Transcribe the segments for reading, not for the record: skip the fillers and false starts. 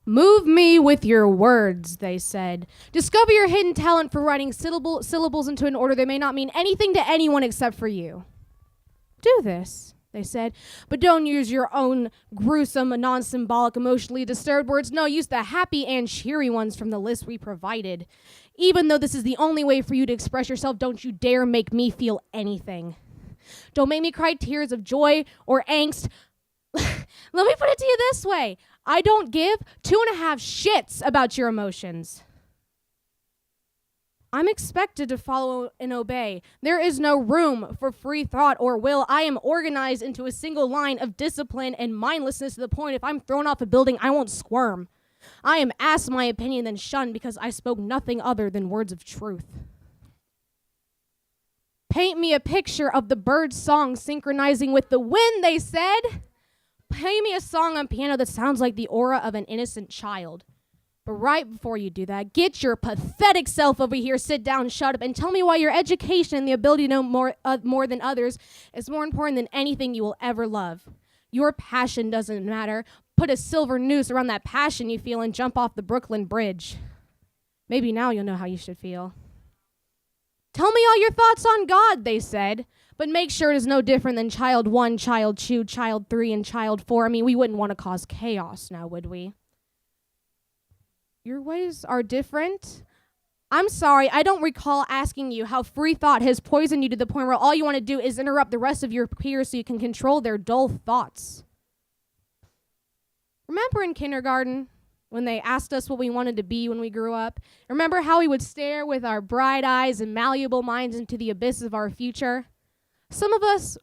Move me with your words, they said. Discover your hidden talent for writing syllables into an order that may not mean anything to anyone except for you. Do this, they said, but don't use your own gruesome, non-symbolic, emotionally disturbed words. No, use the happy and cheery ones from the list we provided. Even though this is the only way for you to express yourself, don't you dare make me feel anything. Don't make me cry tears of joy or angst. Let me put it to you this way. I don't give 2.5 shits about your emotions. I'm expected to follow and obey. There is no room for free thought or will. I am organized into a single line of discipline and mindlessness to the point if I'm thrown off a building, I won't squirm. I am asked my opinion then shunned because I spoke nothing other than words of truth. Paint me a picture of the bird's song synchronizing with the wind, they said. Play me a song on piano that sounds like the aura of an innocent child. But right before you do that, get your pathetic self over here, sit down, shut up, and tell me why your education and the ability to know more than others is more important than anything you will ever love. Your passion doesn't matter. Put a silver noose around that passion you feel and jump off the Brooklyn Bridge. Maybe now you'll know how you should feel. Tell me all your thoughts on God, they said. But make sure it is no different than child 1, child 2, child 3, and child 4. I mean, we wouldn't want to cause chaos now, would we? Your ways are different. I'm sorry, I don't recall asking you how free thought has poisoned you to the point where all you want to do is interrupt the rest of your peers so you can control their dull thoughts. Remember in kindergarten when they asked us what we wanted to be when we grew up? Remember how we would stare with our bright eyes and malleable minds into the abyss of our future? Some of us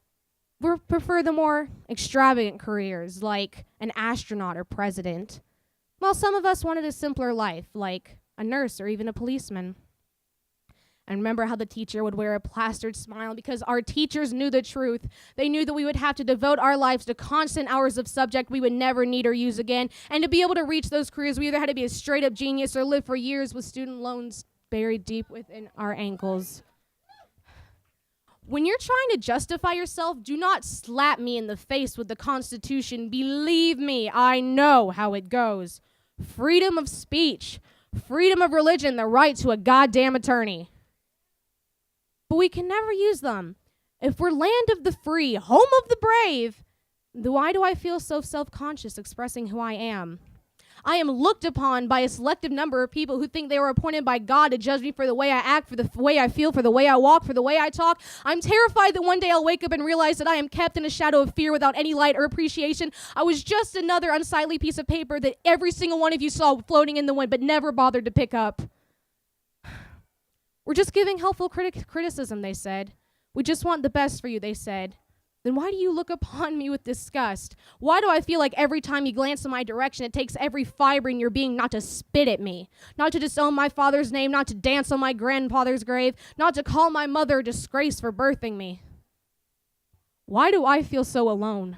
prefer the more extravagant careers, like an astronaut or president, while some of us wanted a simpler life, like a nurse or even a policeman. And remember how the teacher would wear a plastered smile because our teachers knew the truth. They knew that we would have to devote our lives to constant hours of subject we would never need or use again. And to be able to reach those careers, we either had to be a straight-up genius or live for years with student loans buried deep within our ankles. When you're trying to justify yourself, do not slap me in the face with the Constitution. Believe me, I know how it goes. Freedom of speech, freedom of religion, the right to a goddamn attorney. But we can never use them. If we're land of the free, home of the brave, then why do I feel so self-conscious expressing who I am? I am looked upon by a selective number of people who think they were appointed by God to judge me for the way I act, for the way I feel, for the way I walk, for the way I talk. I'm terrified that one day I'll wake up and realize that I am kept in a shadow of fear without any light or appreciation. I was just another unsightly piece of paper that every single one of you saw floating in the wind but never bothered to pick up. We're just giving helpful criticism, they said. We just want the best for you, they said. Then why do you look upon me with disgust? Why do I feel like every time you glance in my direction, it takes every fiber in your being not to spit at me, not to disown my father's name, not to dance on my grandfather's grave, not to call my mother a disgrace for birthing me? Why do I feel so alone?